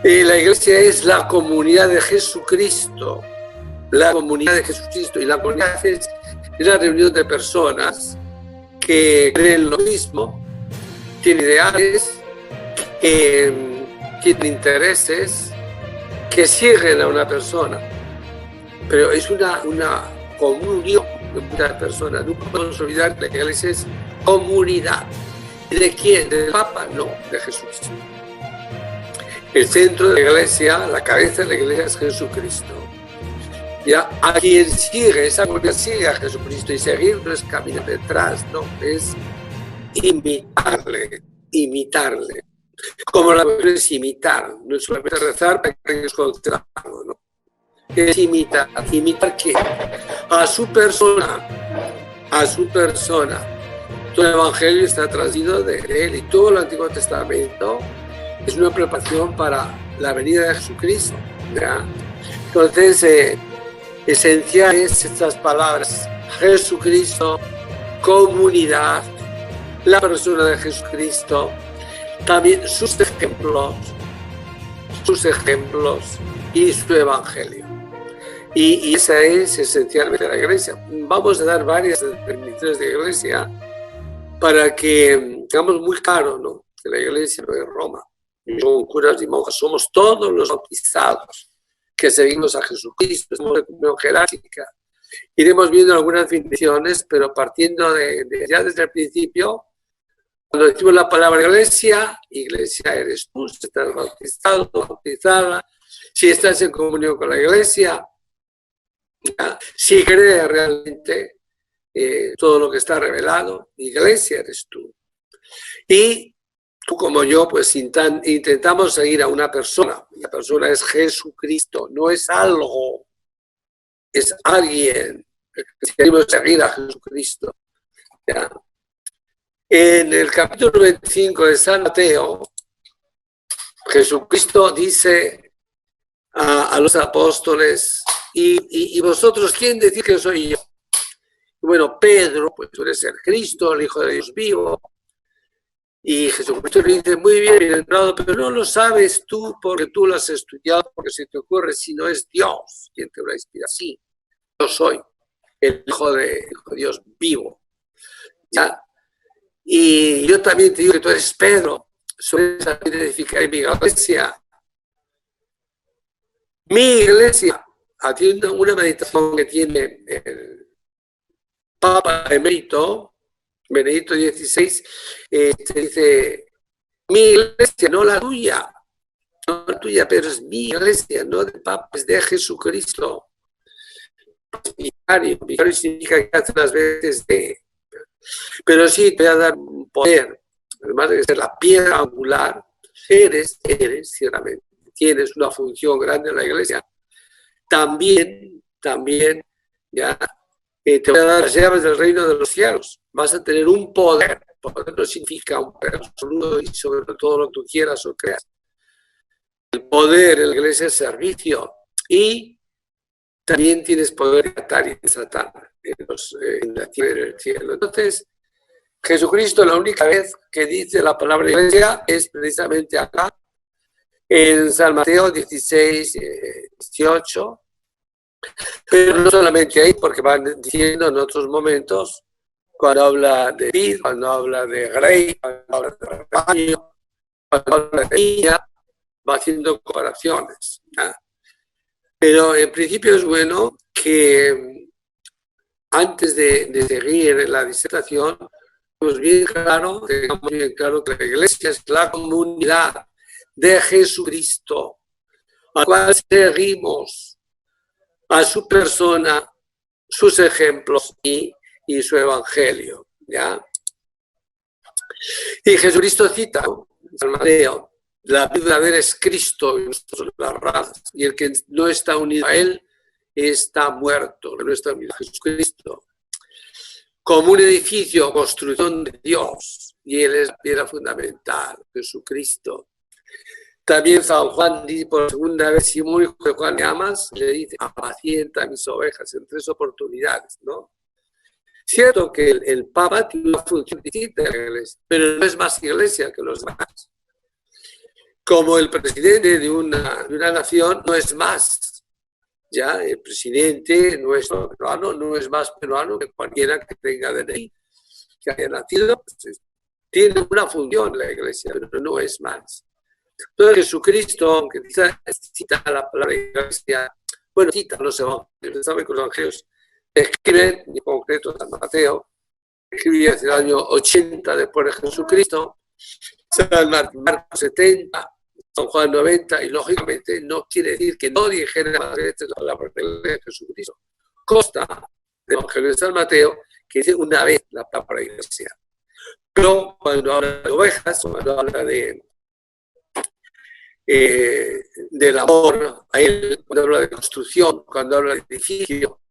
La iglesia es la comunidad de Jesucristo, la comunidad de Jesucristo, y la comunidad es la reunión de personas que creen lo mismo, tienen ideales, tienen intereses, que siguen a una persona, pero es una comunión de muchas personas. Nunca podemos olvidar que la iglesia es comunidad. ¿De quién? ¿Del Papa? No, de Jesús. El centro de la iglesia, la cabeza de la iglesia es Jesucristo. Ya, a quien sigue, esa comunidad sigue a Jesucristo, y seguir no es caminar detrás, no, es imitarle. Como la mujer es imitar, no es solamente rezar para que nos conozcamos, ¿no? Es imitar. ¿Imitar qué? A su persona, Todo el Evangelio está traído de él, y todo el Antiguo Testamento es una preparación para la venida de Jesucristo, ¿ya? Entonces, esenciales estas palabras: Jesucristo, comunidad, la persona de Jesucristo, también sus ejemplos y su evangelio. Y esa es esencialmente la iglesia. Vamos a dar varias definiciones de iglesia para que tengamos muy claro, ¿no?, que la iglesia no es Roma, ni son curas ni monjas, somos todos los bautizados que seguimos a Jesucristo, somos de comunión jerárquica. Iremos viendo algunas definiciones, pero partiendo ya desde el principio. Cuando decimos la palabra iglesia, iglesia eres tú, si estás bautizado, bautizada, si estás en comunión con la iglesia, si crees realmente todo lo que está revelado, iglesia eres tú. Y tú como yo, pues intentamos seguir a una persona. La persona es Jesucristo, no es algo, es alguien. Queremos seguir a Jesucristo, ¿ya? En el capítulo 25 de San Mateo, Jesucristo dice a los apóstoles: ¿Y vosotros quién decís que soy yo? Y bueno, Pedro, pues tú eres el Cristo, el Hijo de Dios vivo. Y Jesucristo le dice: muy bien, bien entrado, pero no lo sabes tú porque tú lo has estudiado, porque se te ocurre, si no es Dios quien te lo inspira. Sí, yo soy el Hijo de Dios vivo, ¿ya? Y yo también te digo que tú eres Pedro, sobre esa piedra edificaré mi iglesia. Mi iglesia, haciendo una meditación que tiene el Papa emérito, Benedicto XVI, dice: mi iglesia, no la tuya, pero es mi iglesia, no del Papa, es de Jesucristo. Vicario significa que hace las veces de... Pero sí te voy a dar un poder, además de ser la piedra angular, eres ciertamente, tienes una función grande en la iglesia. También, ya, te voy a dar las llaves del reino de los cielos. Vas a tener un poder. Poder no significa un poder absoluto y sobre todo lo que tú quieras o creas. El poder en la iglesia es servicio, y también tienes poder de atar y desatar en la tierra y en el cielo. Entonces, Jesucristo, la única vez que dice la palabra iglesia es precisamente acá, en San Mateo 16, 18, pero no solamente ahí, porque van diciendo en otros momentos, cuando habla de vid, cuando habla de grey, cuando habla de rebaño, cuando habla de niña, va haciendo comparaciones, ¿no? Pero en principio es bueno que antes de seguir en la disertación, tengamos bien claro que la iglesia es la comunidad de Jesucristo, a la cual seguimos, a su persona, sus ejemplos y su evangelio, ¿ya? Y Jesucristo cita en San Mateo: la verdadera es Cristo y nosotros las razas, y el que no está unido a él está muerto, no está unido a Jesucristo. Como un edificio, construcción de Dios, y él es la piedra fundamental, Jesucristo. También San Juan dice por segunda vez: si muy hijo de Juan me amas, le dice: apacienta mis ovejas, en 3 oportunidades, ¿no? Cierto que el Papa tiene una función distinta en la iglesia, pero no es más iglesia que los demás. como el presidente de una nación no es más. Ya el presidente nuestro peruano no es más peruano que cualquiera que tenga DNI, que haya nacido. Pues, tiene una función en la iglesia, pero no es más. Entonces Jesucristo, aunque cita la palabra iglesia, bueno, cita los evangelios, sabe que los evangelios escriben, en concreto San Mateo, escribía hacia el año 80 después de Jesucristo, San Marcos 70, San Juan 90, y lógicamente no quiere decir que no dijera más veces la palabra de Jesucristo. Consta del Evangelio de San Mateo que dice una vez la palabra iglesia. Pero cuando habla de ovejas, cuando habla del amor a él, cuando habla de construcción, cuando habla de edificio,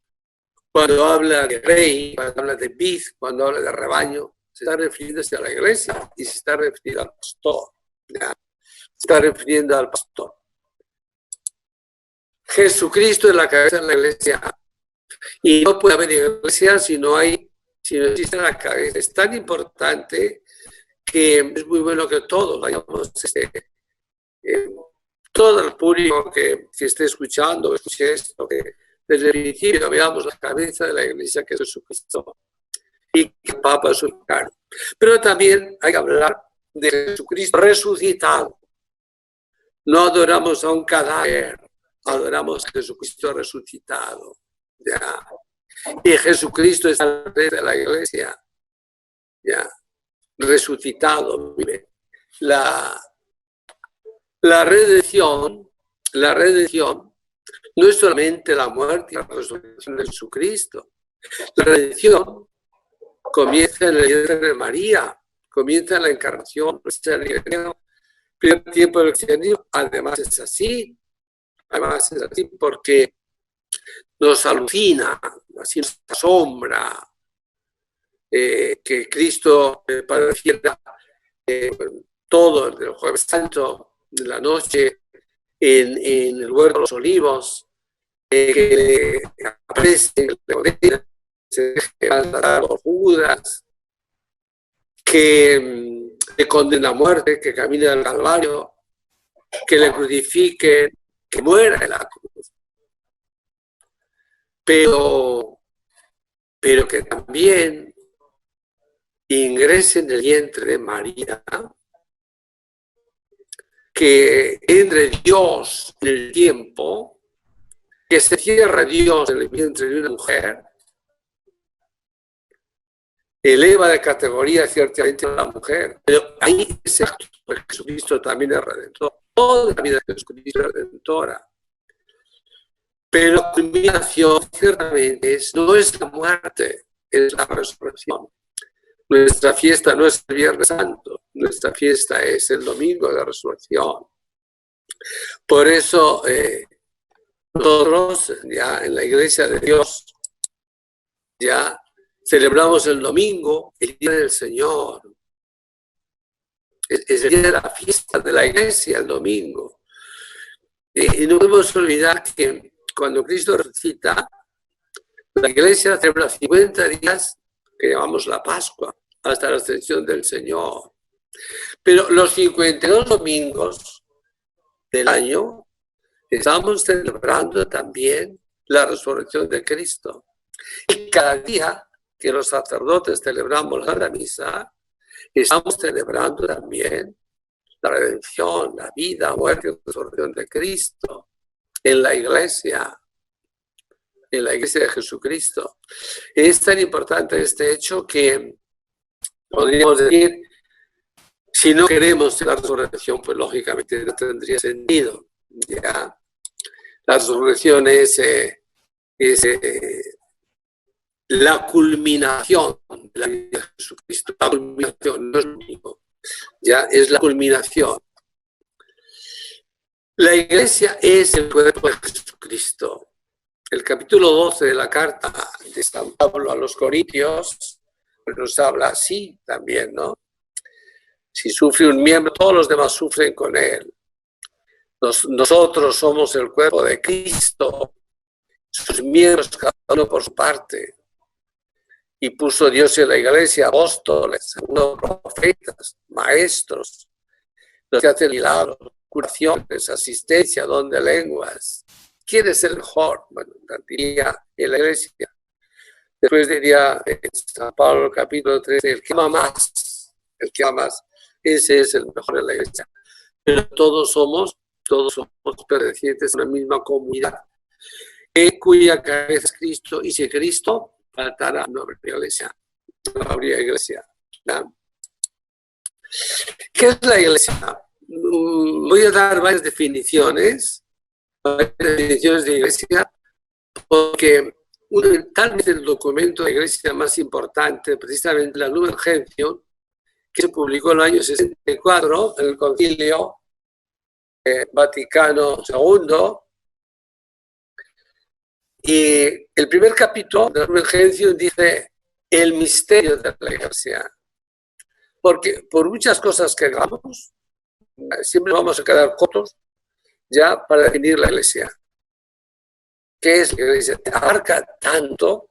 cuando habla de rey, cuando habla de vid, cuando habla de rebaño, se está refiriéndose a la iglesia y se está refiriendo al pastor. ¿Ya? Se está refiriendo al pastor. Jesucristo es la cabeza de la iglesia y no puede haber iglesia si no existe la cabeza. Es tan importante que es muy bueno que todos vayamos, todo el público que esté escuchando, escuche esto, que desde el principio veamos la cabeza de la iglesia que es Jesucristo y que el Papa es su cargo. Pero también hay que hablar de Jesucristo resucitado. No adoramos a un cadáver, adoramos a Jesucristo resucitado. ¿Ya? Y Jesucristo es el rey de la iglesia. ¿Ya? Resucitado. Mire. La redención no es solamente la muerte y la resurrección de Jesucristo. La redención comienza en la Virgen de María, comienza en la encarnación, el primer tiempo del cristianismo. Además es así porque nos alucina, así nos asombra que Cristo padeciera todo el Jueves Santo de la noche en el huerto de los olivos, que aparece, se deja matar por Judas, que le condena a muerte, que camine al Calvario, que le crucifiquen, que muera en la cruz. Pero que también ingrese en el vientre de María, que entre Dios en el tiempo, que se cierre Dios en el vientre de una mujer, eleva de categoría ciertamente a la mujer, pero ahí es acto, porque Jesucristo también es redentor. Toda la vida de Jesucristo es redentora. Pero la culminación ciertamente no es la muerte, es la resurrección. Nuestra fiesta no es el Viernes Santo, nuestra fiesta es el domingo de la resurrección. Por eso nosotros ya en la Iglesia de Dios ya celebramos el domingo, el día del Señor. Es el día de la fiesta de la Iglesia, el domingo. Y no podemos olvidar que cuando Cristo resucita, la Iglesia celebra 50 días que llamamos la Pascua, hasta la ascensión del Señor. Pero los 52 domingos del año estamos celebrando también la resurrección de Cristo. Y cada día que los sacerdotes celebramos la misa, estamos celebrando también la redención, la vida, muerte y resurrección de Cristo en la Iglesia de Jesucristo. Es tan importante este hecho que podríamos decir, si no queremos la resurrección, pues lógicamente no tendría sentido. ¿Ya? La resurrección es la culminación de la vida de Jesucristo. La culminación no es lo mismo. Ya es la culminación. La Iglesia es el cuerpo de Jesucristo. El capítulo 12 de la carta de San Pablo a los Corintios nos habla así también, ¿no? Si sufre un miembro, todos los demás sufren con él. Nosotros somos el cuerpo de Cristo, sus miembros cada uno por su parte. Y puso Dios en la Iglesia apóstoles, profetas, maestros, los que hacen milagros, curaciones, asistencia, don de lenguas. ¿Quién es el mejor? Bueno, diría en la iglesia. Después diría San Pablo, capítulo 13, el que ama más, ese es el mejor en la iglesia. Pero todos somos pertenecientes a una misma comunidad, cuya cabeza es Cristo, y si Cristo faltará, no habría iglesia. No habría iglesia. ¿No? ¿Qué es la iglesia? Voy a dar varias definiciones de iglesia, porque tal vez el documento de iglesia más importante, precisamente la Lumen Gentium, que se publicó en el año 64 en el Concilio Vaticano II, y el primer capítulo de la Lumen Gentium dice el misterio de la iglesia, porque por muchas cosas que hagamos, siempre vamos a quedar cortos ya para definir la iglesia. ¿Qué es la iglesia? Abarca tanto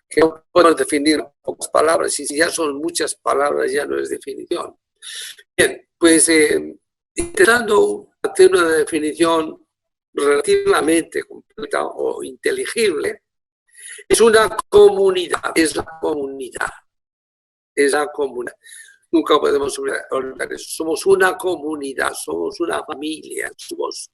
que no podemos definir pocas palabras, y si ya son muchas palabras ya no es definición. Bien, pues intentando hacer una definición relativamente completa o inteligible, es una comunidad, es la comunidad. Nunca podemos olvidar eso. Somos una comunidad, somos una familia, somos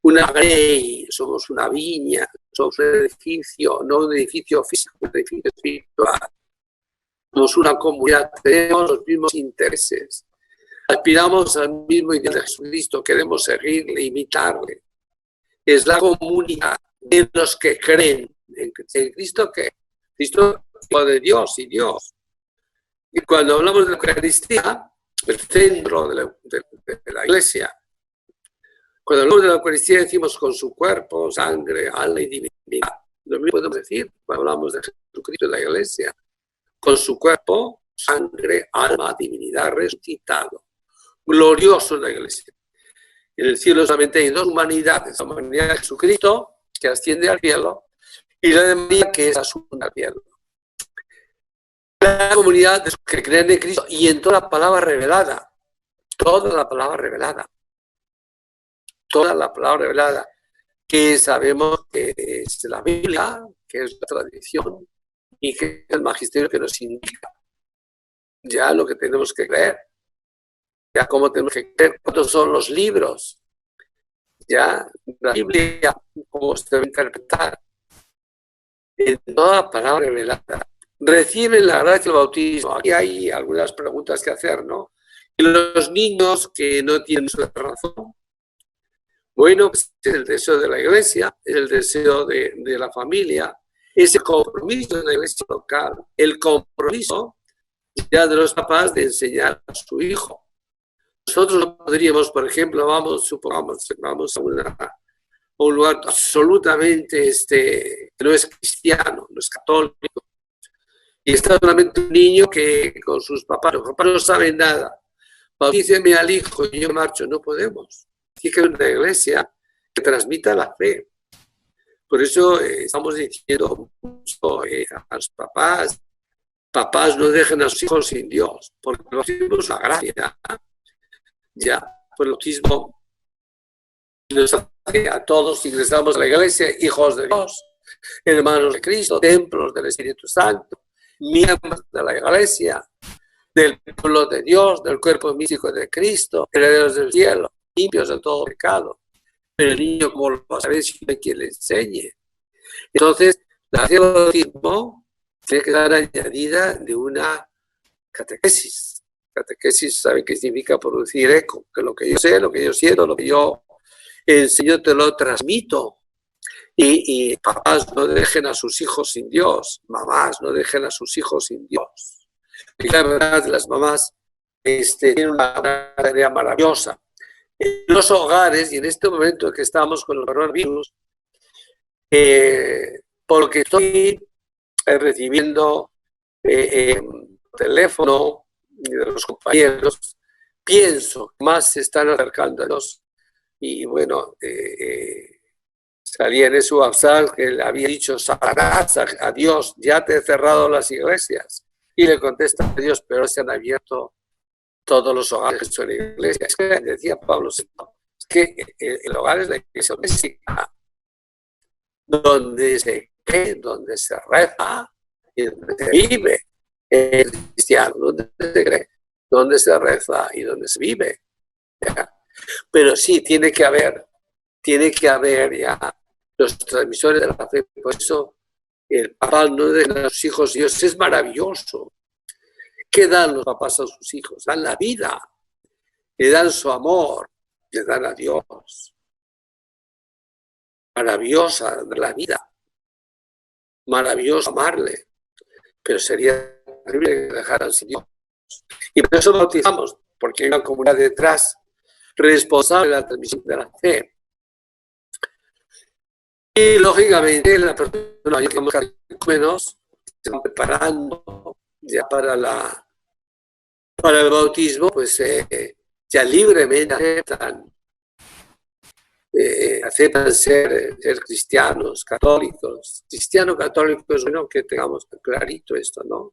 una grey, somos una viña, somos un edificio, no un edificio físico, un edificio espiritual. Somos una comunidad, tenemos los mismos intereses, aspiramos al mismo ideal de Jesucristo, queremos seguirle, imitarle. Es la comunidad de los que creen en Cristo, que Cristo es Hijo de Dios y Dios. Y cuando hablamos de la Eucaristía, el centro de la iglesia, cuando hablamos de la Eucaristía decimos con su cuerpo, sangre, alma y divinidad. Lo mismo podemos decir cuando hablamos de Jesucristo en la iglesia, con su cuerpo, sangre, alma, divinidad, resucitado. Glorioso en la iglesia. En el cielo solamente hay dos humanidades, la humanidad de Jesucristo, que asciende al cielo, y la de María, que es asunta al cielo. La comunidad de los que creen en Cristo y en toda la palabra revelada, que sabemos que es la Biblia, que es la tradición y que es el magisterio que nos indica ya lo que tenemos que creer, ya cómo tenemos que creer, cuántos son los libros, ya la Biblia, cómo se debe interpretar, en toda la palabra revelada. Reciben la gracia del bautismo. Aquí hay algunas preguntas que hacer, ¿no? Y los niños que no tienen su razón, bueno, pues es el deseo de la iglesia, es el deseo de la familia, es el compromiso de la iglesia local, el compromiso ya de los papás de enseñar a su hijo. Nosotros no podríamos, por ejemplo, vamos a un lugar absolutamente que no es cristiano, no es católico, y está solamente un niño que con sus papás, los papás no saben nada, bautíceme al hijo y yo marcho, no podemos. Tiene que haber una iglesia que transmita la fe. Por eso estamos diciendo mucho a los papás no dejen a sus hijos sin Dios, porque el bautismo es la gracia. Ya, por el bautismo nos hace a todos ingresamos a la iglesia, hijos de Dios, hermanos de Cristo, templos del Espíritu Santo, miembros de la iglesia, del pueblo de Dios, del cuerpo místico de Cristo, herederos del cielo, limpios de todo pecado. Pero el niño, ¿cómo lo va a saber si no hay quien le enseñe? Entonces, la gracia del bautismo tiene que estar añadida de una catequesis. Catequesis, ¿saben qué significa? Producir eco, que lo que yo sé, lo que yo siento, lo que yo enseño, te lo transmito. Y papás no dejen a sus hijos sin Dios, mamás no dejen a sus hijos sin Dios. Y la verdad, las mamás tienen una tarea maravillosa. En los hogares, y en este momento que estamos con el coronavirus, porque estoy recibiendo teléfono de los compañeros, pienso que más se están acercando a nosotros. Y bueno, salía en su WhatsApp que le había dicho Satanás a Dios, ya te he cerrado las iglesias. Y le contesta a Dios, pero se han abierto todos los hogares que son iglesias. Es que decía Pablo, que el hogar es la iglesia doméstica, donde se cree, donde se reza y donde se vive. El cristiano, donde se cree, donde se reza y donde se vive. ¿Ya? Pero sí, tiene que haber ya los transmisores de la fe. Por eso el papá no deja a sus hijos. Dios es maravilloso. ¿Qué dan los papás a sus hijos? Dan la vida, le dan su amor, le dan a Dios. Maravillosa la vida, maravilloso amarle, pero sería terrible que dejaran sin Dios. Y por eso bautizamos, porque hay una comunidad detrás responsable de la transmisión de la fe. Y lógicamente la persona que vamos a menos se van preparando ya para el bautismo, pues ya libremente aceptan ser cristianos, católicos. Cristiano, católico es bueno que tengamos clarito esto, ¿no?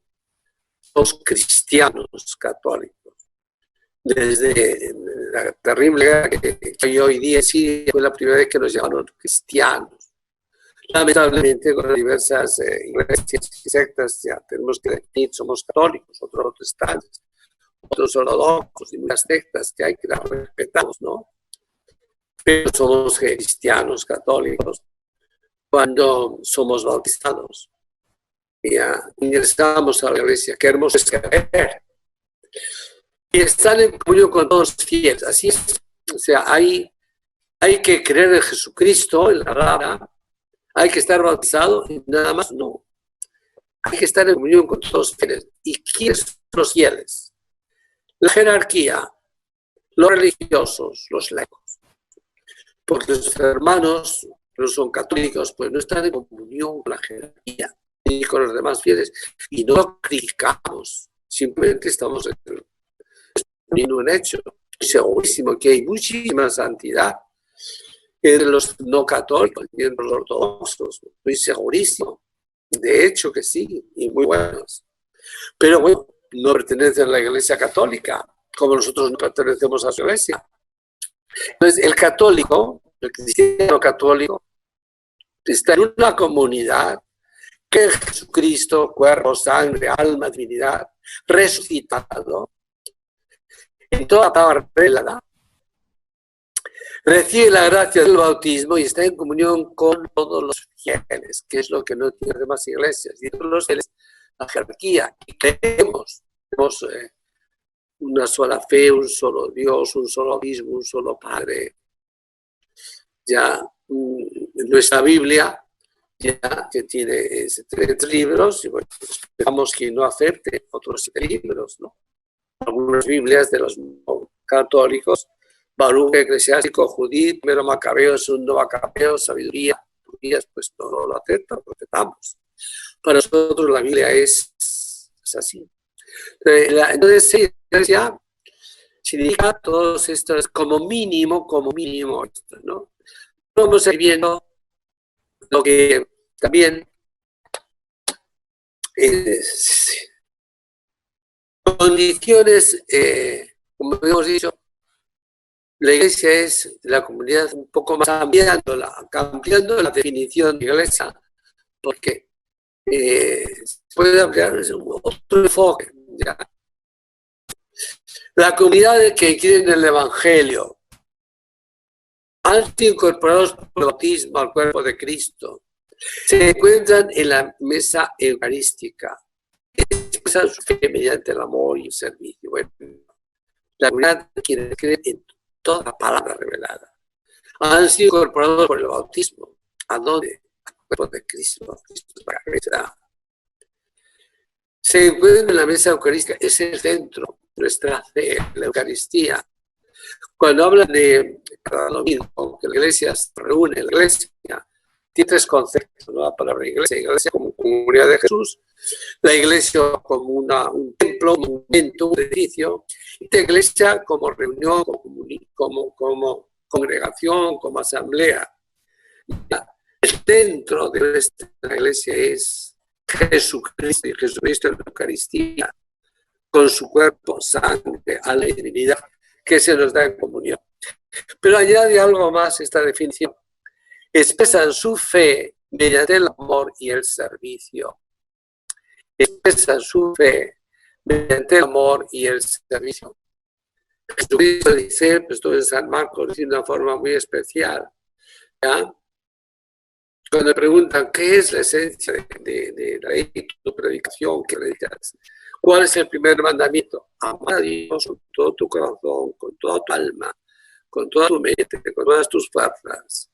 Somos cristianos católicos. Desde la terrible guerra que hay hoy día, sí, fue la primera vez que nos llamaron cristianos. Lamentablemente, con diversas iglesias y sectas, ya tenemos que decir, somos católicos, otros protestantes, otros ortodoxos y muchas sectas que hay que respetamos, ¿no? Pero somos cristianos católicos cuando somos bautizados. Ya ingresamos a la iglesia, qué hermoso es creer. Y están en comunión con todos los fieles, así es. O sea, hay que creer en Jesucristo, en la palabra, hay que estar bautizado y nada más no. Hay que estar en comunión con todos los fieles. ¿Y quiénes son los fieles? La jerarquía, los religiosos, los laicos. Porque los hermanos no son católicos, pues no están en comunión con la jerarquía ni con los demás fieles. Y no lo criticamos, simplemente estamos exponiendo un hecho. Estoy segurísimo que hay muchísima santidad entre los no católicos y entre los ortodoxos. Estoy segurísimo. De hecho que sí, y muy buenos. Pero bueno, no pertenecen a la Iglesia Católica, como nosotros no pertenecemos a su Iglesia. Entonces, el católico, el cristiano católico, está en una comunidad que es Jesucristo, cuerpo, sangre, alma, divinidad, resucitado, en toda palabra revelada, recibe la gracia del bautismo y está en comunión con todos los fieles, que es lo que no tienen demás iglesias. Y todos los fieles, la jerarquía, y tenemos una sola fe, un solo Dios, un solo abismo, un solo Padre. Ya nuestra Biblia, ya que tiene 3 libros, y bueno, esperamos que no acepte otros 7 libros, ¿no? Algunas Biblias de los católicos, Baruch, Eclesiástico, Judith, primero Macabeo, segundo Macabeo, Sabiduría, pues no lo aceptan, lo aceptamos. Para nosotros la Biblia es así. Entonces, ya significa todos estos, como mínimo, esto, ¿no? Vamos a ir viendo lo que también condiciones, como hemos dicho, la iglesia es la comunidad un poco más cambiando la definición de iglesia, porque puede ampliar otro enfoque. ¿Ya? La comunidad que quieren el Evangelio han sido incorporados por el bautismo al cuerpo de Cristo. Se encuentran en la mesa eucarística. Expresan su fe mediante el amor y el servicio. Bueno, la comunidad quiere creer en toda la palabra revelada. Han sido incorporados por el bautismo. ¿A dónde? Al cuerpo de Cristo. Se encuentran en la mesa eucarística. Es el centro de nuestra fe, la Eucaristía. Cuando hablan de cada domingo, que la iglesia se reúne, la iglesia tiene 3 conceptos, ¿no? La palabra iglesia como comunidad de Jesús, la iglesia como un templo, un monumento, un edificio, y la iglesia como reunión, como congregación, como asamblea. El centro de nuestra iglesia es Jesucristo, y Jesucristo en la Eucaristía, con su cuerpo, sangre, alma y divinidad, que se nos da en comunión. Pero añade algo más esta definición. Expresan su fe mediante el amor y el servicio. Expresan su fe mediante el amor y el servicio. Jesucristo dice, pues esto en San Marcos, de una forma muy especial, ¿ya? Cuando le preguntan qué es la esencia de la ley, tu predicación, ¿qué predicas? ¿Cuál es el primer mandamiento? Amar a Dios con todo tu corazón, con toda tu alma, con toda tu mente, con todas tus fuerzas.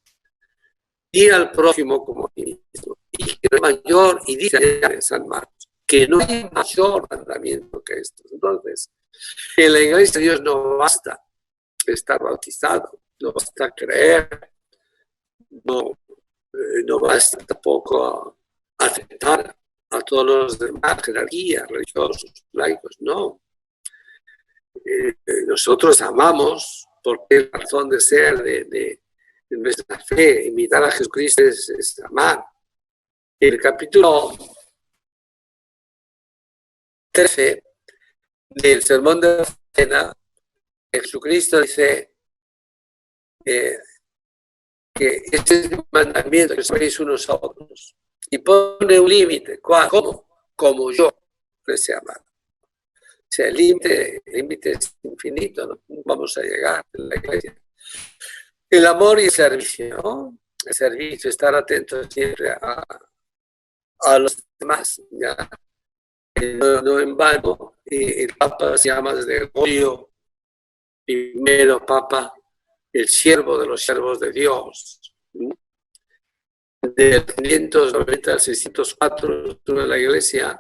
Y al prójimo como a ti mismo. Y que no hay mayor, y dice en San Marcos, que no hay mayor mandamiento que estos. Entonces, en la iglesia de Dios no basta estar bautizado, no basta creer, no basta tampoco aceptar a todos los demás, jerarquías, religiosos, laicos, no. Nosotros amamos porque es la razón de ser de nuestra fe. Imitar a Jesucristo es amar. En el capítulo 13 del Sermón de la Cena, Jesucristo dice que este es un mandamiento, que sabéis unos a otros. Y pone un límite. ¿Cómo? Como yo les he amado. O sea, el límite es infinito, no vamos a llegar en la iglesia. El amor y el servicio, ¿no? El servicio, estar atentos siempre a los demás. ¿Ya? No en vano, el Papa se llama desde Gregorio primero Papa, el siervo de los siervos de Dios. Del 590 al 604 estuvo en la iglesia,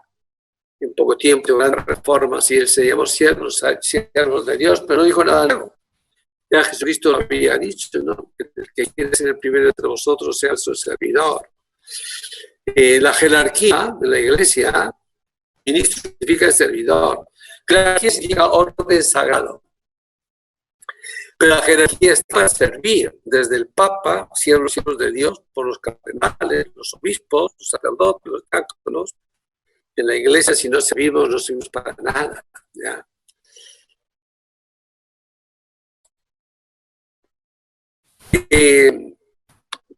en poco tiempo, grandes reformas, y él se llamó siervos de Dios, pero no dijo nada nuevo. Ya Jesucristo lo había dicho, ¿no? Que el que quiere ser el primero entre vosotros sea su servidor. La jerarquía de la iglesia, ministro significa servidor. Jerarquía significa orden sagrado. Pero la jerarquía está para servir, desde el Papa, siervos de Dios, por los cardenales, los obispos, los sacerdotes, los diáconos. En la iglesia, si no servimos, no servimos para nada. ¿Ya?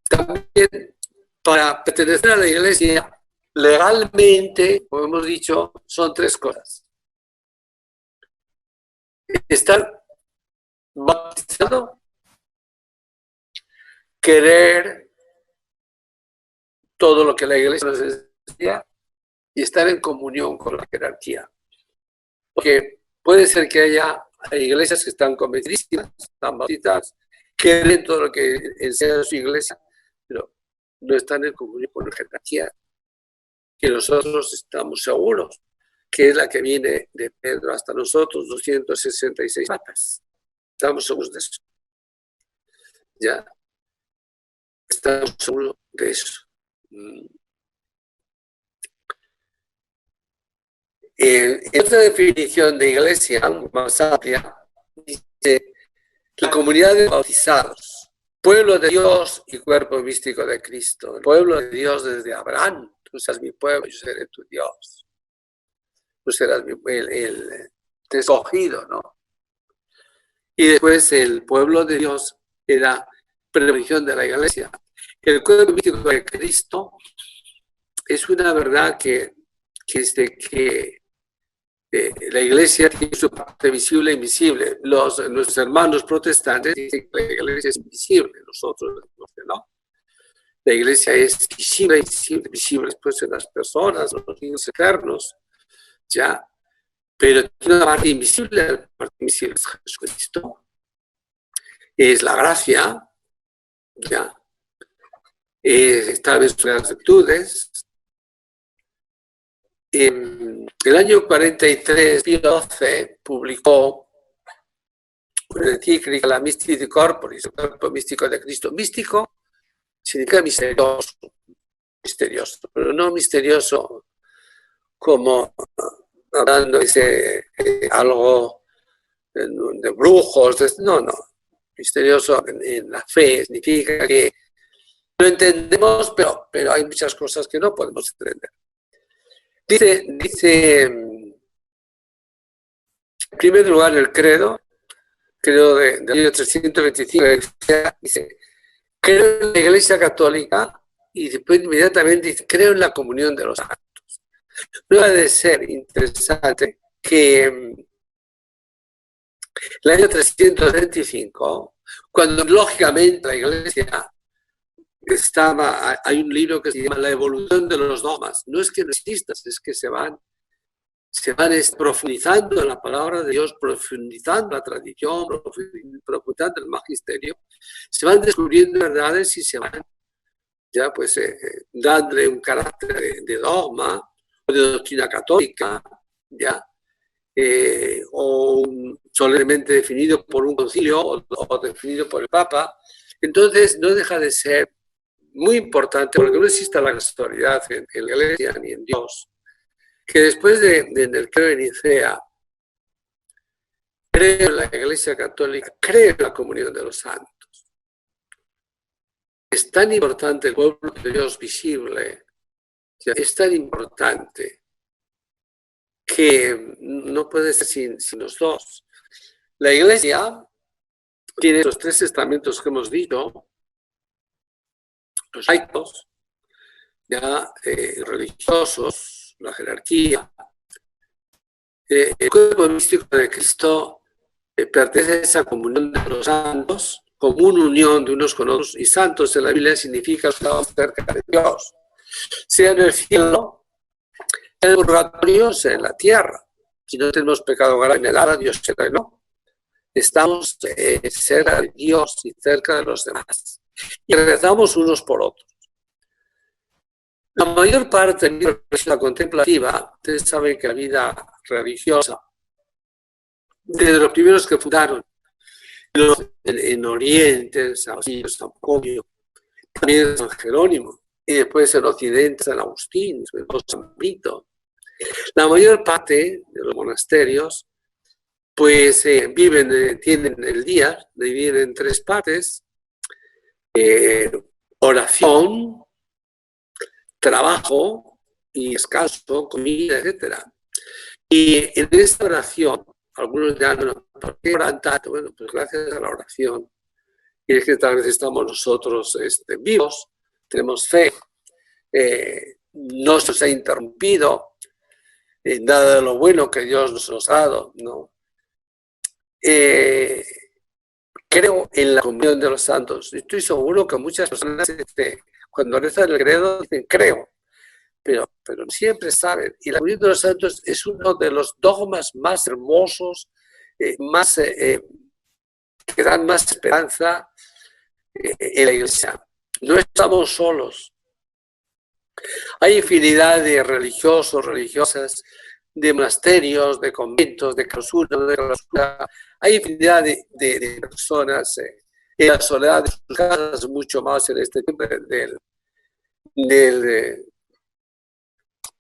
También, para pertenecer a la iglesia, legalmente, como hemos dicho, son tres cosas. Estar bautizado, querer todo lo que la iglesia nos enseña y estar en comunión con la jerarquía. Porque puede ser que haya iglesias que están convertidísimas, están bautizadas, creen todo lo que enseña su iglesia, pero no están en comunión con la jerarquía, que nosotros estamos seguros que es la que viene de Pedro hasta nosotros, 266 papas. Estamos seguros de eso. Ya. Estamos seguros de eso. Esta definición de iglesia, más amplia, dice la comunidad de bautizados, pueblo de Dios y cuerpo místico de Cristo. El pueblo de Dios desde Abraham. Tú serás mi pueblo, yo seré tu Dios. Tú serás el escogido, ¿no? Y después el pueblo de Dios era previsión de la iglesia. El cuerpo místico de Cristo es una verdad que la iglesia tiene su parte visible e invisible. Nuestros hermanos protestantes dicen que la iglesia es invisible, nosotros decimos que no. La iglesia es visible, invisible, visible después en las personas, los niños eternos, ya. Pero tiene una parte invisible, la parte invisible es Jesucristo. Es la gracia, ya. Está en sus actitudes. En el año 43, Pío XII publicó una encíclica, la Mystici Corporis, el cuerpo místico de Cristo. Místico significa misterioso, pero no misterioso como hablando de algo de brujos, no. Misterioso en la fe significa que lo entendemos, pero hay muchas cosas que no podemos entender. Dice, en primer lugar, el credo creo, del año 325, dice, creo en la Iglesia Católica, y después inmediatamente dice, creo en la comunión de los santos. No ha de ser interesante que el año 325, cuando lógicamente la Iglesia hay un libro que se llama La evolución de los dogmas. No es que no existan, es que se van profundizando en la palabra de Dios, profundizando la tradición, profundizando el magisterio, se van descubriendo verdades y se van ya pues dándole un carácter de dogma o de doctrina católica, ya, o solemnemente definido por un concilio o definido por el Papa. Entonces no deja de ser muy importante, porque no existe la casualidad en la Iglesia ni en Dios, que después del creo en Nicea, creo en la Iglesia Católica, creo en la comunión de los santos. Es tan importante el pueblo de Dios visible, es tan importante que no puede ser sin los dos. La Iglesia tiene los 3 estamentos que hemos dicho, los laicos, ya religiosos, la jerarquía. El cuerpo místico de Cristo pertenece a esa comunión de los santos, común unión de unos con otros, y santos en la Biblia significa que estamos cerca de Dios, sea en el cielo, en el purgatorio, sea en la tierra. Si no tenemos pecado grave en el ara, Dios será no. Estamos cerca de Dios y cerca de los demás. Y rezamos unos por otros. La mayor parte de la contemplativa, ustedes saben que la vida religiosa, desde los primeros que fundaron en Oriente, San Pablo, también San Jerónimo, y después en Occidente San Agustín, San Vito. La mayor parte de los monasterios pues tienen el día dividido en 3 partes: oración, trabajo y descanso, comida, etc. Y en esta oración, algunos dirán, ¿por qué oran tanto? Bueno, pues gracias a la oración. Y es que tal vez estamos nosotros vivos, tenemos fe, no se nos ha interrumpido, nada de lo bueno que Dios nos ha dado, ¿no? Creo en la comunión de los santos. Estoy seguro que muchas personas cuando rezan el credo dicen creo, pero no siempre saben. Y la comunión de los santos es uno de los dogmas más hermosos, que dan más esperanza en la Iglesia. No estamos solos. Hay infinidad de religiosos, religiosas, de monasterios, de conventos, de clausura. Hay infinidad de personas en la soledad de sus casas, mucho más en este tiempo del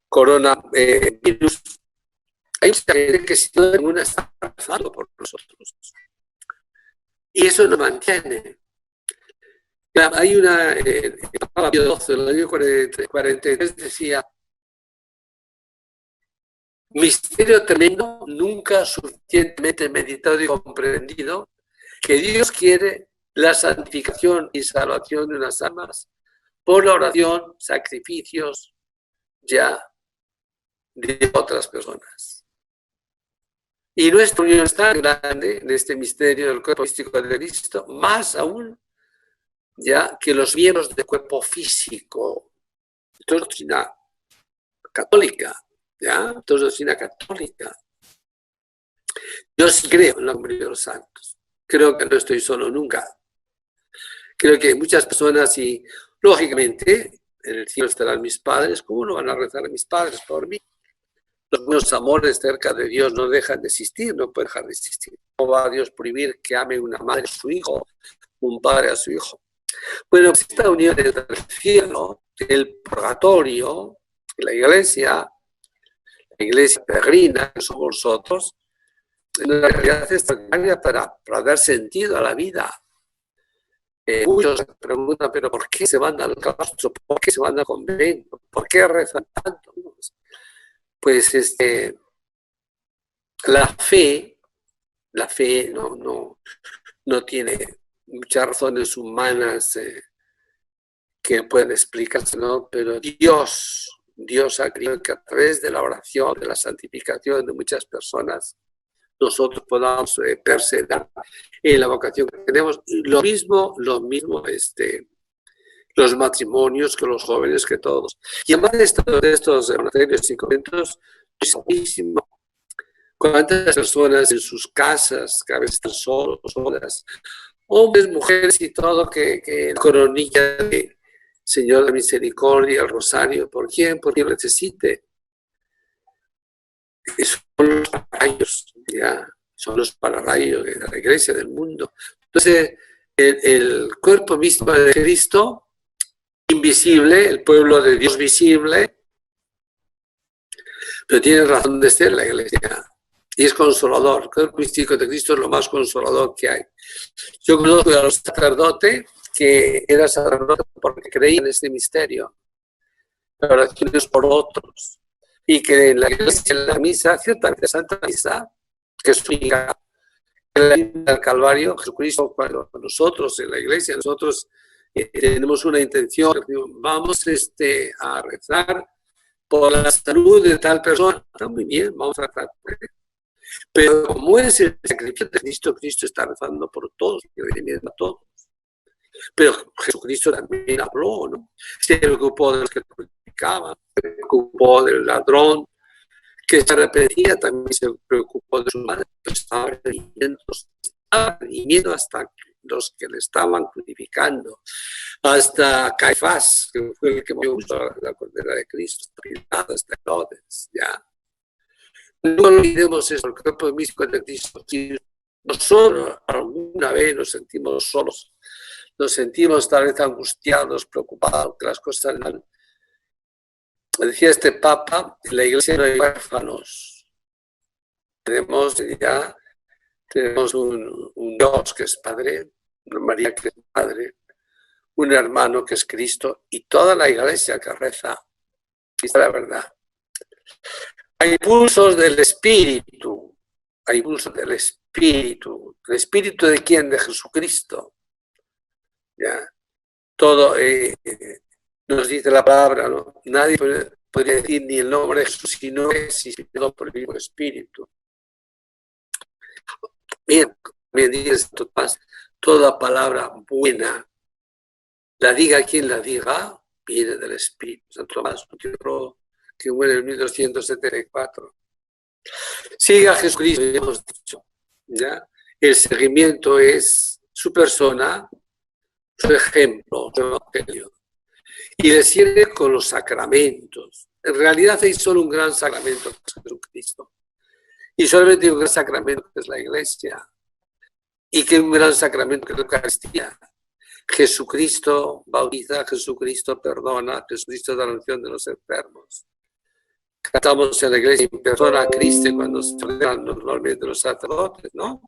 coronavirus. Hay mucha gente que sin duda alguna está rezando por nosotros. Y eso nos mantiene. Hay una, el Papa Pío XII, en el año 43, decía: misterio tremendo, nunca suficientemente meditado y comprendido, que Dios quiere la santificación y salvación de unas almas por la oración, sacrificios ya de otras personas. Y nuestra unión es tan grande en este misterio del cuerpo místico de Cristo, más aún ya que los miembros del cuerpo físico. Esto es doctrina católica, ¿ya? Esto es doctrina católica. Yo sí creo en la comunión de los santos. Creo que no estoy solo nunca. Creo que muchas personas, y lógicamente en el cielo estarán mis padres. ¿Cómo no van a rezar a mis padres por mí? Los buenos amores cerca de Dios no dejan de existir, no pueden dejar de existir. ¿Cómo va a Dios prohibir que ame una madre a su hijo, un padre a su hijo? Bueno, pues esta unión entre el cielo, el purgatorio, la iglesia peregrina que somos nosotros, es una realidad extraordinaria para dar sentido a la vida. Muchos se preguntan, pero ¿por qué se van al claustro? ¿Por qué se van al convento? ¿Por qué rezan tanto? Pues la fe la fe no tiene muchas razones humanas que pueden explicarse, ¿no? Pero Dios ha querido que a través de la oración, de la santificación de muchas personas, nosotros podamos perseverar en la vocación que tenemos. Y lo mismo, los matrimonios, que los jóvenes, que todos. Y además de estos evangelios y comentos, es muchísimo. ¿Cuántas personas en sus casas, que a veces están solos, solas, hombres, mujeres y todo, que coronilla de Señor de Misericordia, el Rosario, ¿por quién? Por quien necesite. Son los pararrayos, ya, son los pararrayos de la Iglesia del mundo. Entonces, el cuerpo místico de Cristo, invisible, el pueblo de Dios visible, pero tiene razón de ser la Iglesia. Y es consolador. El cuerpo místico de Cristo es lo más consolador que hay. Yo conozco a los sacerdotes que era sacerdote porque creían en este misterio, oraciones por otros, y que en la iglesia, en la misa, ciertamente Santa Misa, que es única, en la Virgen del Calvario, Jesucristo, cuando nosotros en la iglesia, nosotros tenemos una intención, vamos a rezar por la salud de tal persona, está muy bien, vamos a rezar por él. Pero como es el sacrificio de Cristo, Cristo está rezando por todos, y redimiendo a todos. Pero Jesucristo también habló, ¿no? Se preocupó de los que criticaban, se preocupó del ladrón que se arrepentía, también se preocupó de su madre, pero estaba redimiendo hasta los que le estaban crucificando, hasta Caifás, que fue el que murió la condena de Cristo, hasta Herodes, ya. No olvidemos eso, el cuerpo místico de Cristo. Si nosotros alguna vez nos sentimos solos, nos sentimos tal vez angustiados, preocupados, que las cosas mal. Decía este Papa, en la iglesia no hay huérfanos. Tenemos un Dios que es Padre, una María que es Madre, un hermano que es Cristo y toda la iglesia que reza. Esta es la verdad. Hay pulsos del Espíritu. Hay pulsos del Espíritu. ¿El Espíritu de quién? De Jesucristo. ¿Ya? Todo nos dice la palabra, ¿no? Nadie podría decir ni el nombre de Jesús si no es existido por el mismo Espíritu. Bien, me dice Tomás, toda palabra buena, la diga quien la diga, viene del Espíritu. Santo Tomás, que muere en 1274. Siga a Jesucristo, ya hemos dicho. ¿Ya? El seguimiento es su persona, su ejemplo, su evangelio. Y le sirve con los sacramentos. En realidad hay solo un gran sacramento, que es Jesucristo. Y solamente hay un gran sacramento, que es la Iglesia. Y que un gran sacramento, que es la Eucaristía. Jesucristo bautiza, Jesucristo perdona, Jesucristo da la unción de los enfermos. Cantamos en la iglesia en persona a Cristo cuando se celebran normalmente los sacerdotes, ¿no?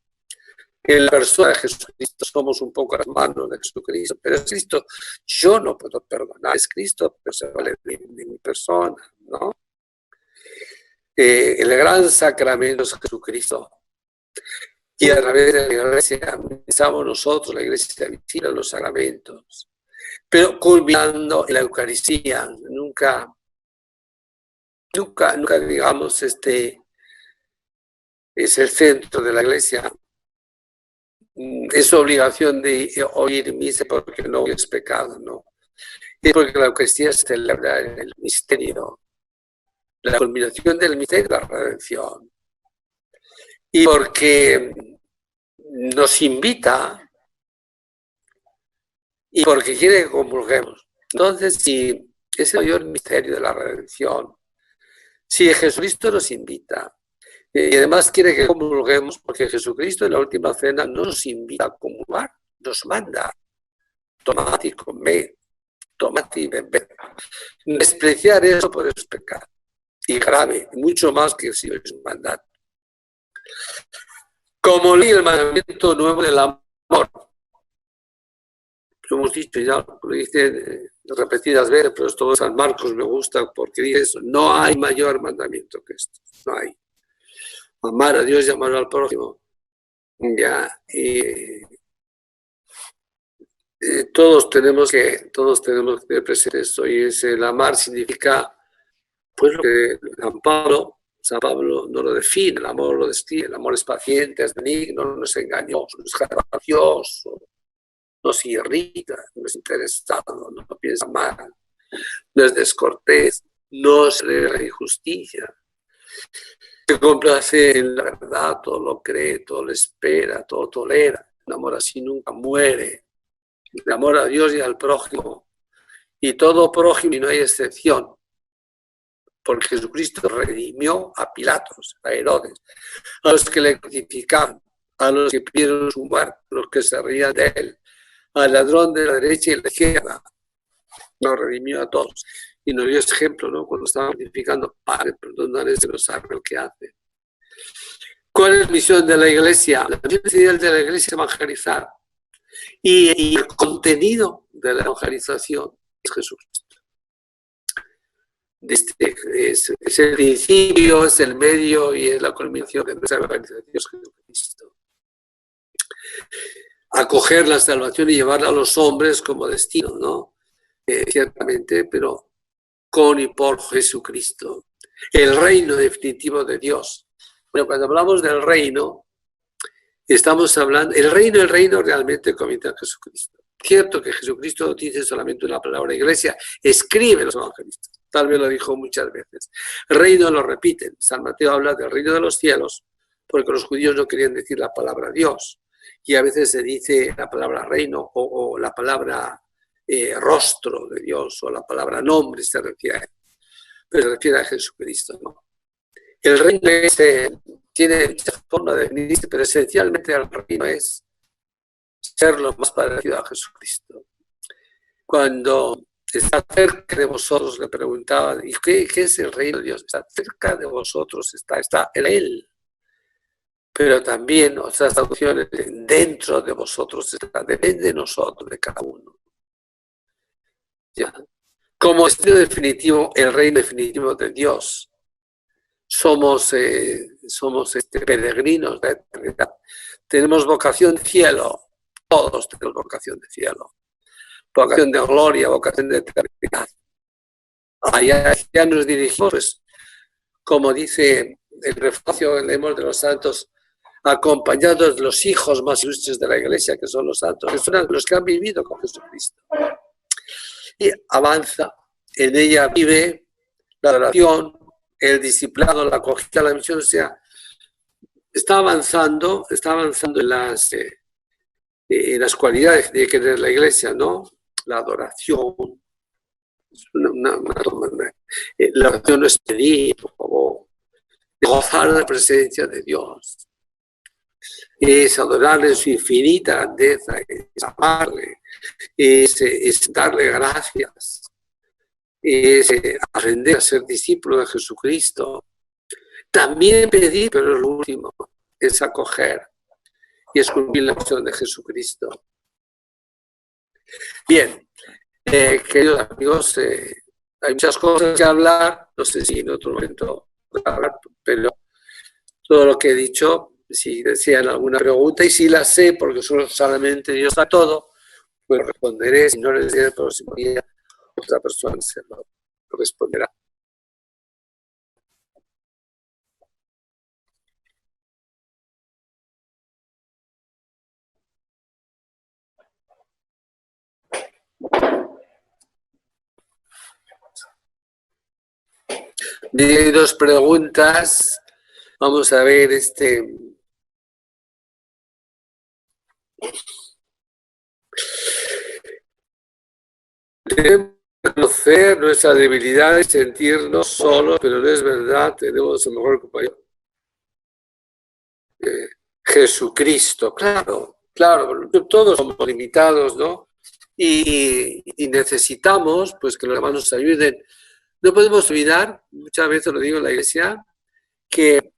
En la persona de Jesucristo somos un poco las manos de Jesucristo, pero es Cristo, yo no puedo perdonar, es Cristo, pero se vale de mi persona, ¿no? El gran sacramento es Jesucristo. Y a través de la iglesia pensamos nosotros, la iglesia visible los sacramentos, pero culminando en la Eucaristía, nunca digamos, es el centro de la iglesia. Es obligación de oír misa porque no es pecado, ¿no? Es porque la Eucaristía se celebra en el misterio, la culminación del misterio de la redención. Y porque nos invita y porque quiere que comulguemos. Entonces, si es el mayor misterio de la redención, si Jesucristo nos invita, y además quiere que comulguemos, porque Jesucristo en la última cena no nos invita a comulgar, nos manda, tomad y comed, tomad y bebed. Despreciar eso por eso es pecado, y grave, mucho más que si es un mandato. Como leí el mandamiento nuevo del amor, lo hemos dicho ya, lo dice repetidas veces, pero esto de San Marcos me gusta porque dice eso, no hay mayor mandamiento que esto, no hay. Amar a Dios y amar al prójimo. Ya, todos tenemos que tener presente esto, y el amar significa, pues lo que San Pablo no lo define, el amor lo describe, el amor es paciente, es benigno, no es engañoso, no es gracioso, no se irrita, no es interesado, no piensa mal, no es descortés, no se le la injusticia, se complace en la verdad, todo lo cree, todo lo espera, todo tolera. El amor así nunca muere. El amor a Dios y al prójimo. Y todo prójimo, y no hay excepción, porque Jesucristo redimió a Pilatos, a Herodes, a los que le crucificaban, a los que pidieron su muerte, a los que se reían de él, al ladrón de la derecha y la izquierda. Nos redimió a todos. Y nos dio ese ejemplo, ¿no? Cuando estaba crucificando, Padre, perdónale, no sabe lo que hace. ¿Cuál es la misión de la Iglesia? La misión de la Iglesia es evangelizar. Y el contenido de la evangelización es Jesucristo. Es el principio, es el medio y es la culminación de nuestra evangelización, es Jesucristo. Acoger la salvación y llevarla a los hombres como destino, ¿no? Ciertamente, pero con y por Jesucristo. El reino definitivo de Dios. Bueno, cuando hablamos del reino, estamos hablando, el reino realmente comienza en Jesucristo. Cierto que Jesucristo no dice solamente una palabra, Iglesia, escribe los evangelistas, tal vez lo dijo muchas veces. El reino lo repiten, San Mateo habla del reino de los cielos, porque los judíos no querían decir la palabra Dios, y a veces se dice la palabra reino o la palabra rostro de Dios o la palabra nombre se refiere a él, pero se refiere a Jesucristo, ¿no? El reino tiene mucha forma de definirse, pero esencialmente el reino es ser lo más parecido a Jesucristo. Cuando está cerca de vosotros, le preguntaban, ¿y qué es el reino de Dios? Está cerca de vosotros, está en Él. Pero también otras traducciones, dentro de vosotros está, depende de nosotros, de cada uno. ¿Ya? Como destino definitivo, el reino definitivo de Dios, somos peregrinos de eternidad. Tenemos vocación de cielo, todos tenemos vocación de cielo, vocación de gloria, vocación de eternidad. Allá ya nos dirigimos, pues, como dice el refugio, leemos de los santos, acompañados de los hijos más ilustres de la Iglesia, que son los santos, que son los que han vivido con Jesucristo. Y avanza, en ella vive la oración, el discipulado, la acogida, la misión, o sea, está avanzando en las cualidades que tiene que tener la Iglesia, ¿no? La adoración, la oración no es pedir, por favor, gozar de la presencia de Dios, es adorarle en su infinita grandeza, es amarle, es darle gracias, es aprender a ser discípulo de Jesucristo. También pedir, pero lo último es acoger y es cumplir la misión de Jesucristo. Bien, queridos amigos, hay muchas cosas que hablar, no sé si en otro momento hablar, pero todo lo que he dicho, si desean alguna pregunta, y si la sé, porque solamente Dios sabe todo, pues responderé. Si no les diré el próximo día, otra persona se lo responderá. Hay dos preguntas. Vamos a ver Debemos conocer nuestra debilidad y sentirnos solos, pero no es verdad, tenemos el mejor compañero. Jesucristo, claro, todos somos limitados, ¿no? Y necesitamos, pues, que los demás nos ayuden. No podemos olvidar, muchas veces lo digo en la Iglesia, que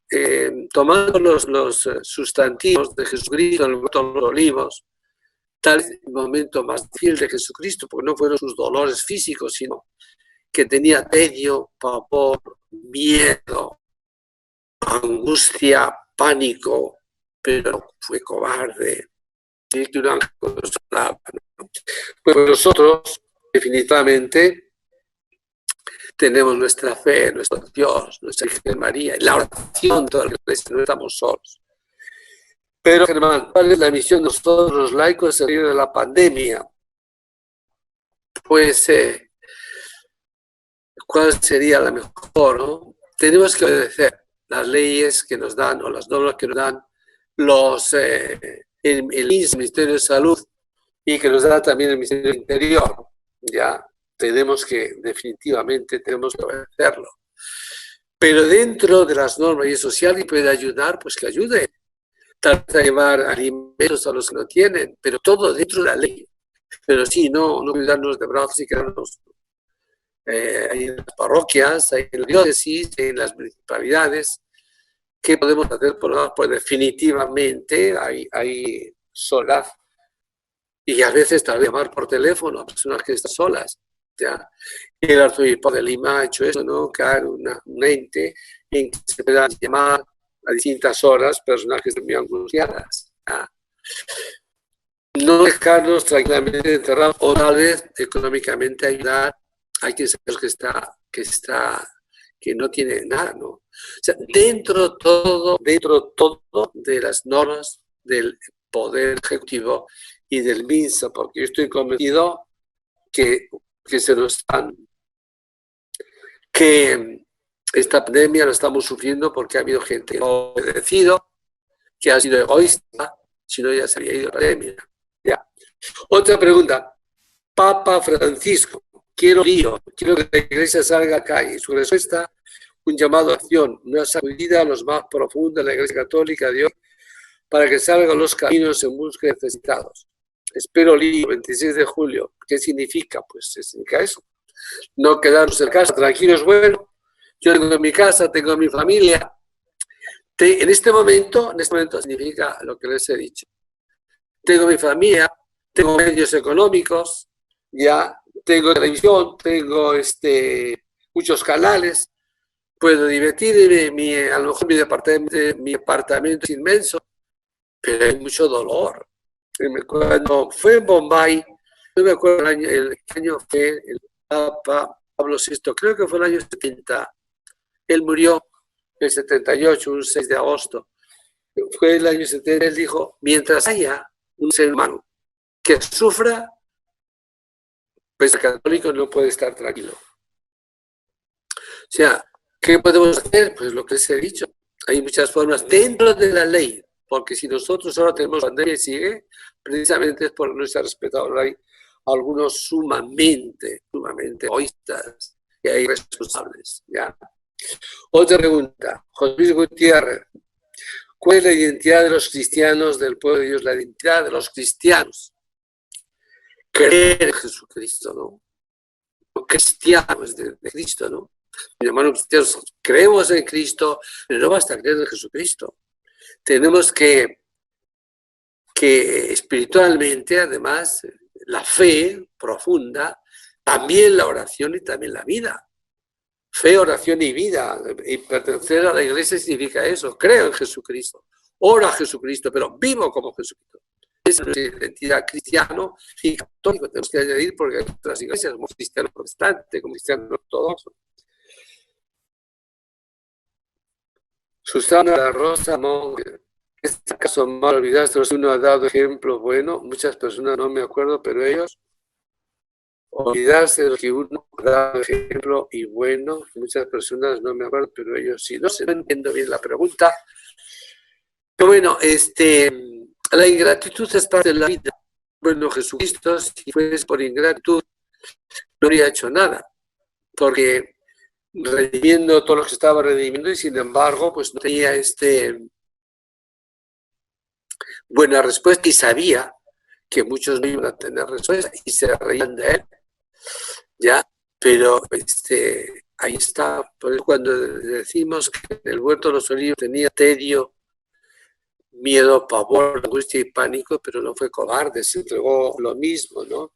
tomando los sustantivos de Jesucristo en el huerto de los olivos, tal es el momento más difícil de Jesucristo, porque no fueron sus dolores físicos, sino que tenía tedio, pavor, miedo, angustia, pánico, pero fue cobarde. Y que un ángel nos hablaba, ¿no? Pues nosotros, definitivamente, tenemos nuestra fe, nuestro Dios, nuestra Virgen María, y la oración, toda la iglesia, no estamos solos. Pero, Germán, ¿cuál es la misión de nosotros los laicos en medio de la pandemia? Pues, ¿cuál sería la mejor, no? Tenemos que obedecer las leyes que nos dan o las normas que nos dan el Ministerio de Salud y que nos da también el Ministerio del Interior. Ya definitivamente tenemos que obedecerlo. Pero dentro de las normas y social, y puede ayudar, pues que ayude. Tal vez a llevar alimentos a los que no tienen, pero todo dentro de la ley. Pero sí, no cuidarnos de brazos y quedarnos en las parroquias, en las diócesis, en las municipalidades. ¿Qué podemos hacer por nosotros? Pues definitivamente hay soledad. Y a veces tal vez llamar por teléfono a personas que están solas. ¿Ya? El arzobispo de Lima ha hecho eso, ¿no? Crear un ente en que se puedan llamar a distintas horas personas que están muy angustiadas. ¿Ya? No dejarnos tranquilamente encerrados o tal vez económicamente ayudar a quien que no tiene nada, ¿no? O sea, dentro todo de las normas del Poder Ejecutivo y del MINSA, porque yo estoy convencido que esta pandemia la estamos sufriendo porque ha habido gente que no ha obedecido, que ha sido egoísta, si no ya se había ido la pandemia. Ya. Otra pregunta. Papa Francisco, quiero que la iglesia salga a calle. Su respuesta, un llamado a acción, una sacudida a los más profundos de la iglesia católica de Dios para que salgan los caminos en busca de necesitados. Espero Lío, 26 de julio. ¿Qué significa? Pues significa eso. No quedarnos en casa, tranquilos, bueno, yo tengo mi casa, tengo mi familia. En este momento significa lo que les he dicho. Tengo mi familia, tengo medios económicos, ya tengo televisión, tengo muchos canales, puedo divertirme, a lo mejor mi apartamento es inmenso, pero hay mucho dolor. Cuando fue en Bombay, no me acuerdo el año fue el Papa Pablo VI, creo que fue el año 70. Él murió en el 78, un 6 de agosto. Fue el año 70, él dijo, mientras haya un ser humano que sufra, pues el católico no puede estar tranquilo. O sea, ¿qué podemos hacer? Pues lo que les he dicho. Hay muchas formas dentro de la ley, porque si nosotros ahora tenemos pandemia y sigue, precisamente es por no estar respetado la ley. Algunos sumamente egoístas y irresponsables. ¿Ya? Otra pregunta. José Luis Gutiérrez. ¿Cuál es la identidad de los cristianos del pueblo de Dios? La identidad de los cristianos. Creer en Jesucristo, ¿no? Cristianos de Cristo, ¿no? Mi hermano cristianos, creemos en Cristo, pero no basta creer en Jesucristo. Tenemos que espiritualmente, además, la fe profunda, también la oración y también la vida. Fe, oración y vida. Y pertenecer a la iglesia significa eso. Creo en Jesucristo. Oro a Jesucristo, pero vivo como Jesucristo. Esa es nuestra identidad cristiano y católico. Tenemos que añadir porque hay otras iglesias como cristiano protestante, como cristiano ortodoxo. Susana Rosa Monge. Este caso mal olvidaste, uno ha dado ejemplo bueno, muchas personas no me acuerdo, pero ellos olvidarse de lo que uno ha dado ejemplo y bueno, muchas personas no me acuerdo, pero ellos sí. No sé, no entiendo bien la pregunta. Pero bueno, la ingratitud es parte de la vida. Bueno, Jesucristo, si fuese por ingratitud, no habría hecho nada, porque redimiendo todo lo que estaba redimiendo y sin embargo, pues no tenía buena respuesta y sabía que muchos no iban a tener respuesta y se reían de él, ¿ya? Pero ahí está, por eso cuando decimos que en el huerto de los olivos tenía tedio, miedo, pavor, angustia y pánico, pero no fue cobarde, se entregó lo mismo, ¿no?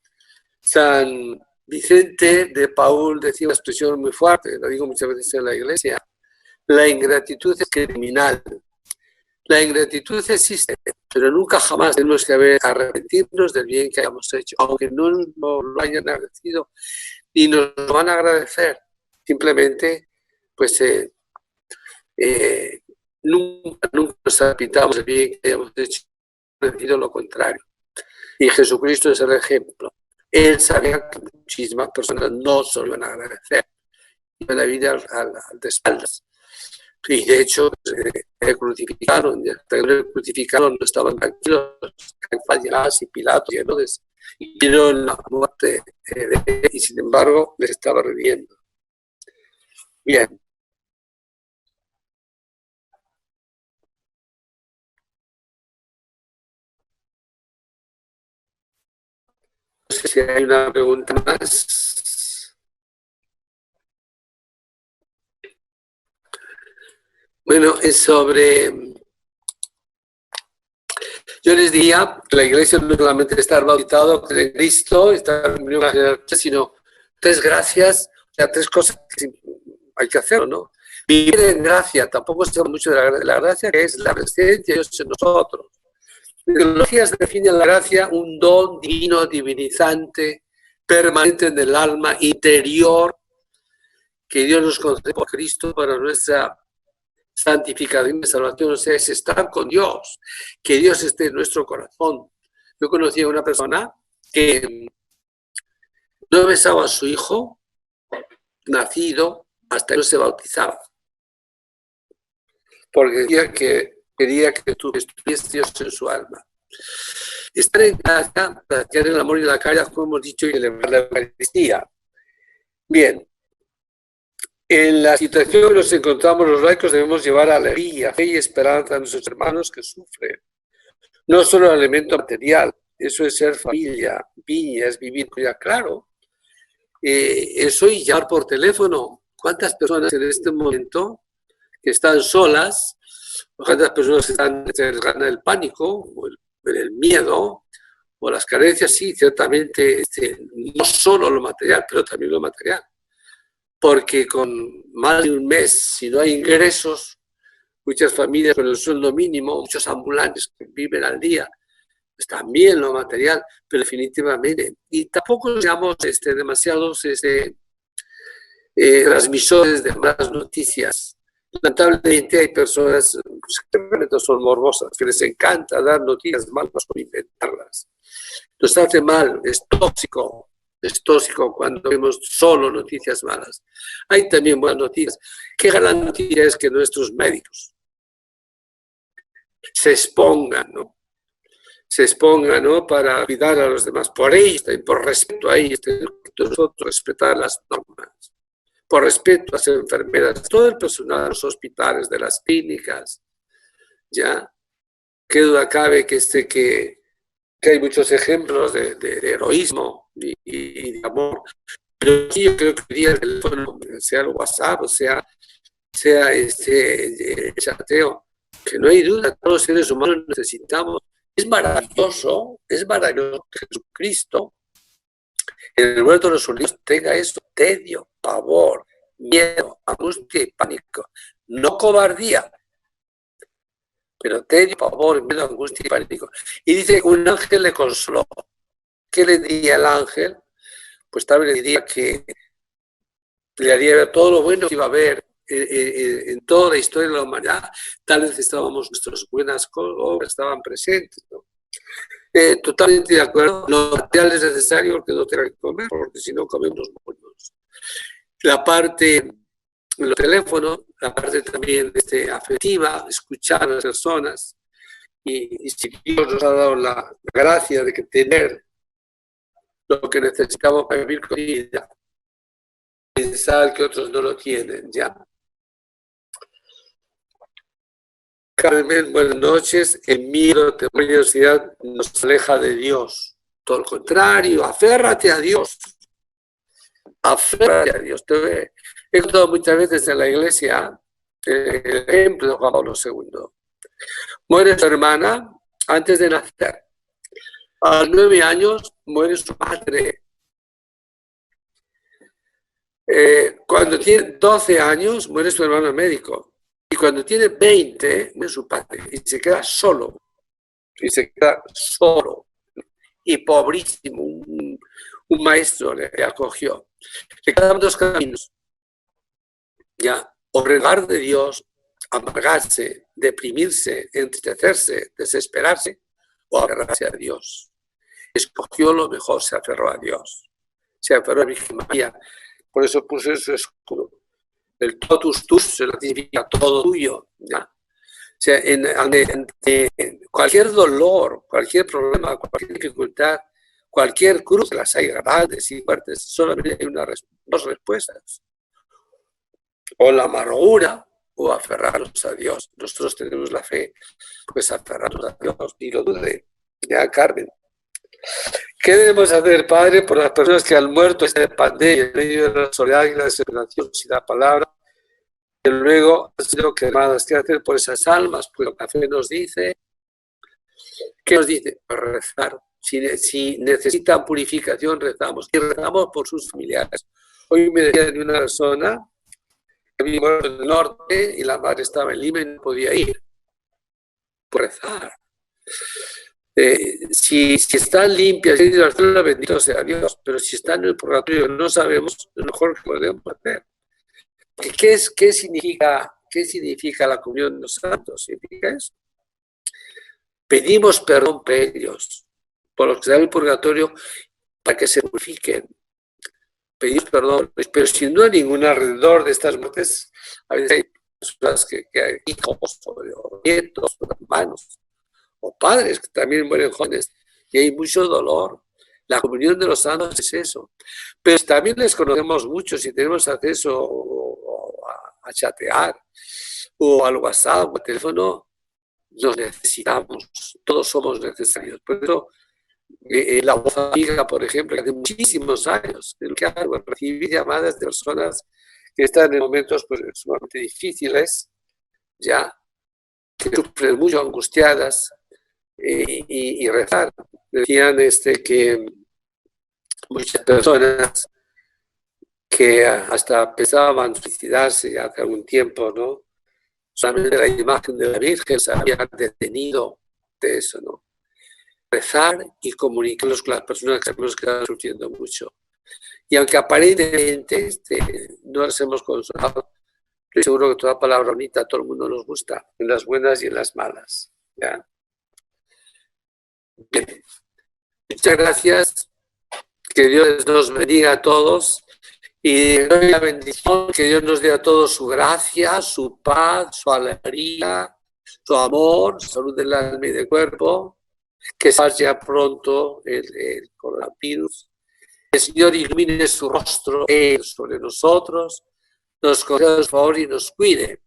San Vicente de Paul decía una expresión muy fuerte, lo digo muchas veces en la iglesia, la ingratitud es criminal. La ingratitud existe, pero nunca jamás tenemos que arrepentirnos del bien que hayamos hecho, aunque no nos lo hayan agradecido y nos lo van a agradecer. Simplemente, pues, nunca nos arrepintamos del bien que hayamos hecho, sentido lo contrario. Y Jesucristo es el ejemplo. Él sabía que muchísimas personas no se lo iban a agradecer. Iban a vivir de espaldas. Y de hecho, le crucificaron. No estaban tranquilos. Caifás y Pilato, y vieron la muerte de él, y sin embargo les estaba reviviendo. Bien. No sé si hay una pregunta más. Bueno, es sobre... Yo les diría que la iglesia no solamente estar bautizado en Cristo, estar en la jerarquía, sino 3 gracias, o sea, 3 cosas que hay que hacer, ¿no? Vivir en gracia, tampoco se habla mucho de la gracia, que es la presencia de Dios en nosotros. La teología define la gracia un don divino, divinizante, permanente en el alma interior, que Dios nos concede por Cristo para nuestra santificación y salvación. O sea, es estar con Dios, que Dios esté en nuestro corazón. Yo conocí a una persona que no besaba a su hijo nacido hasta que no se bautizaba, porque decía que quería que estuviese Dios en su alma. Estar en casa, practicar el amor y la caridad, como hemos dicho, y celebrar la Eucaristía. Bien, en la situación que nos encontramos los laicos debemos llevar alegría, fe y esperanza a nuestros hermanos que sufren. No solo el elemento material, eso es ser familia, viña, es vivir ya claro. Eso y llamar por teléfono. ¿Cuántas personas en este momento que están solas, cuántas personas están en el pánico, o el miedo, o las carencias? Sí, ciertamente, no solo lo material, pero también lo material. Porque con más de un mes, si no hay ingresos, muchas familias con el sueldo mínimo, muchos ambulantes que viven al día, pues también lo material, pero definitivamente. Y tampoco seamos demasiados transmisores de malas noticias. Lamentablemente hay personas que realmente son morbosas, que les encanta dar noticias malas o inventarlas. Nos hace mal, es tóxico cuando vemos solo noticias malas. Hay también buenas noticias. Qué gran noticia es que nuestros médicos se expongan, ¿no? Se expongan, ¿no? Para cuidar a los demás. Por ellos, por respeto a ellos, nosotros respetar las normas. Por respeto a las enfermeras, todo el personal de los hospitales, de las clínicas, ¿ya? Qué duda cabe que hay muchos ejemplos de heroísmo y de amor. Pero sí, yo creo que hoy día el teléfono, sea el WhatsApp, o sea el chateo, que no hay duda, todos los seres humanos necesitamos. Es maravilloso que Jesucristo en el huerto de los olivos tenga eso: tedio, pavor, miedo, angustia y pánico. No cobardía, pero tedio, pavor, miedo, angustia y pánico. Y dice que un ángel le consoló. ¿Qué le diría el ángel? Pues tal vez le diría que le haría ver todo lo bueno que iba a haber en toda la historia de la humanidad. Tal vez nuestras buenas obras estaban presentes, ¿no? Totalmente de acuerdo. Lo material es necesario porque no tenga que comer, porque si no comemos morimos. La parte de los teléfonos, la parte también afectiva, escuchar a las personas, y si Dios nos ha dado la gracia de tener lo que necesitamos para vivir con vida, pensar que otros no lo tienen, ya. Carmen, buenas noches. El miedo, temor y ansiedad nos aleja de Dios. Todo lo contrario, aférrate a Dios. Aférrate a Dios. He contado muchas veces en la iglesia el ejemplo de Juan Pablo II. Muere su hermana antes de nacer. A los 9 años muere su padre. Cuando tiene 12 años muere su hermano médico. Y cuando tiene 20, viene su padre y se queda solo. Y pobrísimo, un maestro le acogió. Le quedaban dos caminos. Ya, o renegar de Dios, amargarse, deprimirse, entristecerse, desesperarse, o aferrarse a Dios. Escogió lo mejor, se aferró a Dios. Se aferró a Virgen María. Por eso puso su escudo. El totus tus significa todo tuyo. ¿Ya? O sea, en cualquier dolor, cualquier problema, cualquier dificultad, cualquier cruz, las hay grandes y fuertes, solamente hay dos respuestas. O la amargura o aferrarnos a Dios. Nosotros tenemos la fe, pues aferrarnos a Dios. Y lo dude. Ya, Carmen. ¿Qué debemos hacer, Padre, por las personas que han muerto en esta pandemia, en medio de la soledad y la desesperación, sin la palabra, que luego han sido quemadas? ¿Qué hacer por esas almas? Pues la fe nos dice, ¿qué nos dice? Rezar. Si necesitan purificación, rezamos. Y rezamos por sus familiares. Hoy me decía de una persona que vive en el norte y la madre estaba en Lima y no podía ir. Por rezar. Si están limpias, bendito sea Dios, pero si están en el purgatorio no sabemos lo mejor que podemos hacer. ¿Qué significa la comunión de los santos? ¿Significa eso? Pedimos perdón por ellos, por los que están en el purgatorio, para que se purifiquen. Pedimos perdón, pero si no hay ningún alrededor de estas muertes, a veces hay personas que hay hijos, o nietos, o hermanos, o padres que también mueren jóvenes, y hay mucho dolor. La comunión de los santos es eso. Pero también les conocemos mucho, si tenemos acceso a chatear, o al WhatsApp, o al teléfono, nos necesitamos, todos somos necesarios. Por eso, la voz amiga, por ejemplo, que hace muchísimos años, que hago, recibir llamadas de personas que están en momentos pues, sumamente difíciles, ya, que sufren mucho, angustiadas, y rezar. Decían que muchas personas que hasta pensaban suicidarse hace algún tiempo, ¿no? Solamente la imagen de la Virgen se había detenido de eso, ¿no? Rezar y comunicarnos con las personas que hemos quedado sufriendo mucho. Y aunque aparentemente no les hemos consolado, estoy seguro que toda palabra bonita a todo el mundo nos gusta, en las buenas y en las malas. ¿Ya? Bien. Muchas gracias. Que Dios nos bendiga a todos y la bendición, que Dios nos dé a todos su gracia, su paz, su alegría, su amor, salud del alma y del cuerpo, que se vaya pronto el coronavirus. Que el Señor ilumine su rostro sobre nosotros, nos conceda su favor y nos cuide.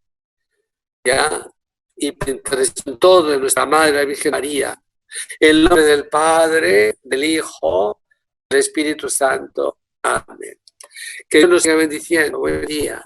¿Ya? Y en todo de nuestra Madre, la Virgen María, en nombre del Padre, del Hijo, del Espíritu Santo. Amén. Que Dios nos siga bendiciendo. Buen día.